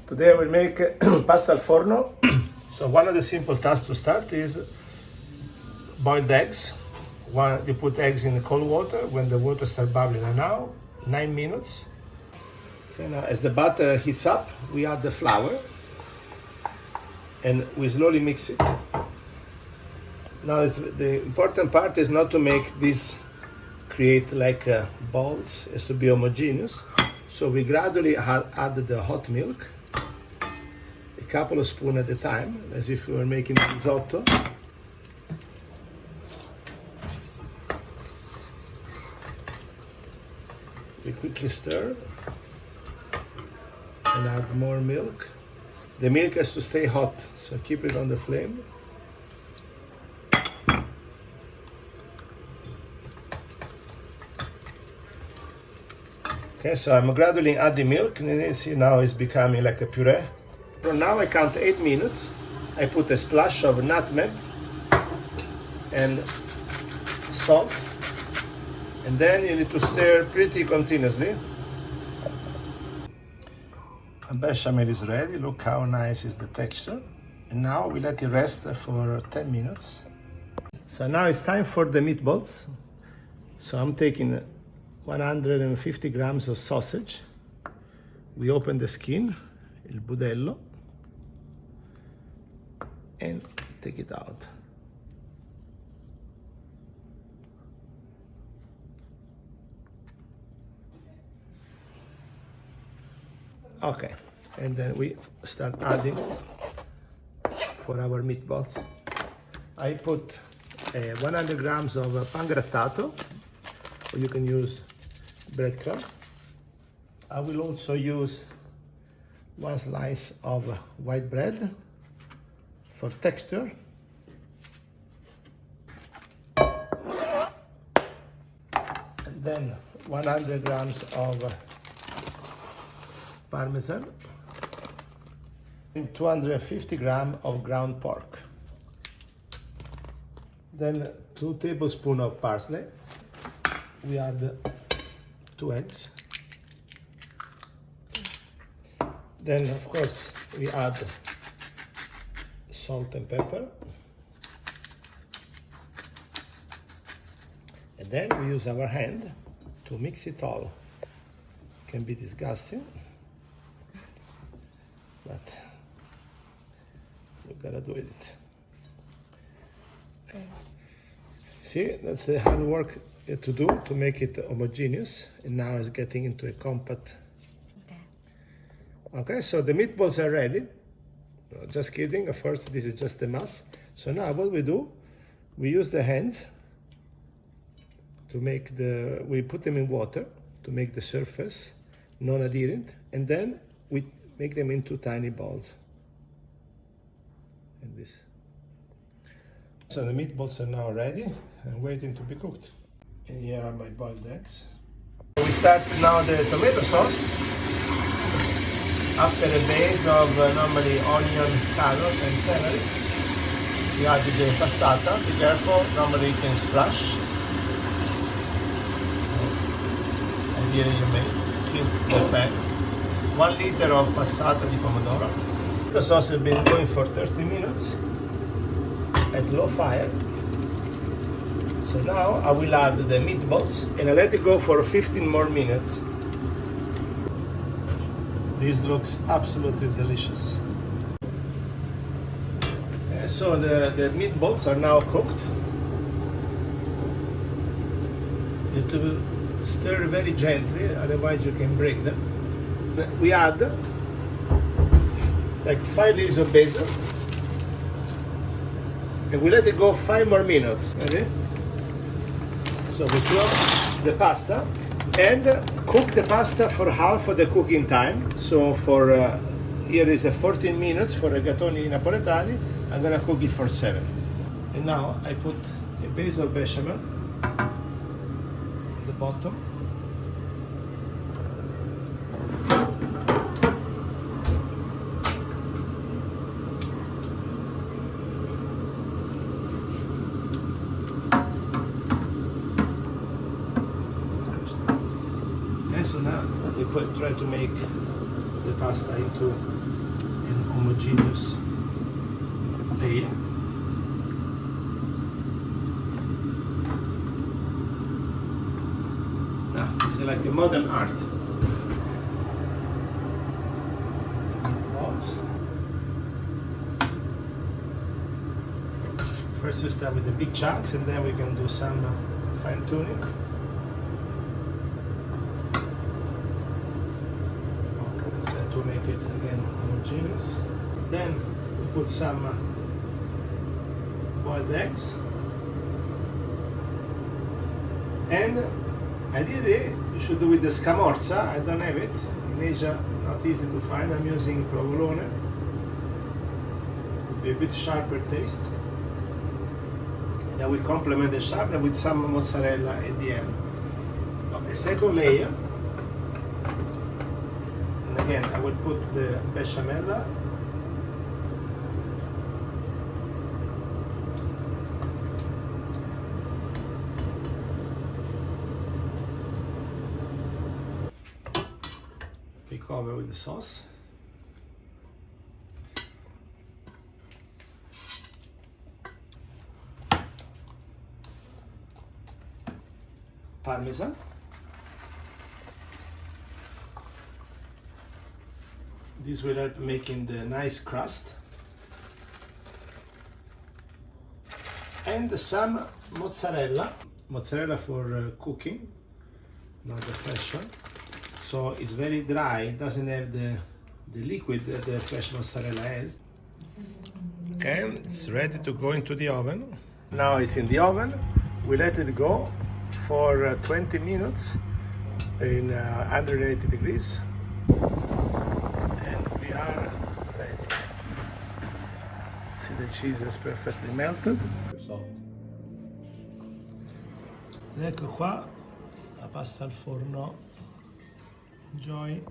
Today I will make pasta al forno. So one of the simple tasks to start is boiled eggs. You put eggs in the cold water when the water starts bubbling. And now 9 minutes. Okay, now as the butter heats up, we add the flour and we slowly mix it. Now the important part is not to make this create like balls. It has to be homogeneous. So we gradually add the hot milk, a couple of spoons at a time, as if we were making risotto. We quickly stir and add more milk. The milk has to stay hot, so keep it on the flame. Okay, so I'm gradually adding milk, and you see now it's becoming like a puree. From now I count 8 minutes. I put a splash of nutmeg and salt, and then you need to stir pretty continuously. And bechamel is ready. Look how nice is the texture. And now we let it rest for 10 minutes. So now it's time for the meatballs. So I'm taking 150 grams of sausage. We open the skin, il budello, and take it out. Okay, and then we start adding for our meatballs. I put 100 grams of pan grattato, or you can use breadcrumb. I will also use 1 slice of white bread for texture. And then 100 grams of parmesan and 250 grams of ground pork. Then 2 tablespoons of parsley. We add 2 eggs. Then of course we add salt and pepper. And then we use our hand to mix it all. It can be disgusting, but we gotta do it. See, that's the hard work to do to make it homogeneous, and now it's getting into a compact. Okay, so the meatballs are ready. No, just kidding, of course this is just a mass. So now what we do, we use the hands to make we put them in water to make the surface non-adherent, and then we make them into tiny balls. And this. So the meatballs are now ready and waiting to be cooked. And here are my boiled eggs. We start now the tomato sauce. After a base of normally onion, carrot and celery, we add the passata. Be careful, normally you can splash. And here you may keep the pan. 1 liter of passata di pomodoro. The sauce has been going for 30 minutes at low fire. So now I will add the meatballs and I let it go for 15 more minutes. This looks absolutely delicious. So the meatballs are now cooked. You have to stir very gently, otherwise you can break them. We add like 5 leaves of basil and we let it go 5 more minutes. Ready? So we throw the pasta and cook the pasta for half of the cooking time. So for here is a 14 minutes for rigatoni napoletani. I'm gonna cook it for 7. And now I put a base of bechamel at the bottom. So now we try to make the pasta into an homogeneous layer. It's like a modern art. Meatballs. First we start with the big chunks and then we can do some fine tuning. Okay, let's try to make it again homogeneous. Then we put some boiled eggs. And ideally, you should do with the scamorza. I don't have it. In Asia, not easy to find. I'm using provolone. Will be a bit sharper taste. That will complement the sharpness with some mozzarella at the end. A second layer. And again, I will put the bechamel. We cover with the sauce. Parmesan. This will help making the nice crust. And some mozzarella. Mozzarella for cooking, not the fresh one. So it's very dry, it doesn't have the liquid that the fresh mozzarella has. Okay, it's ready to go into the oven. Now it's in the oven. We let it go for 20 minutes in 180 degrees. And we are ready. See, the cheese is perfectly melted. Ecco qua la pasta al forno. Enjoy.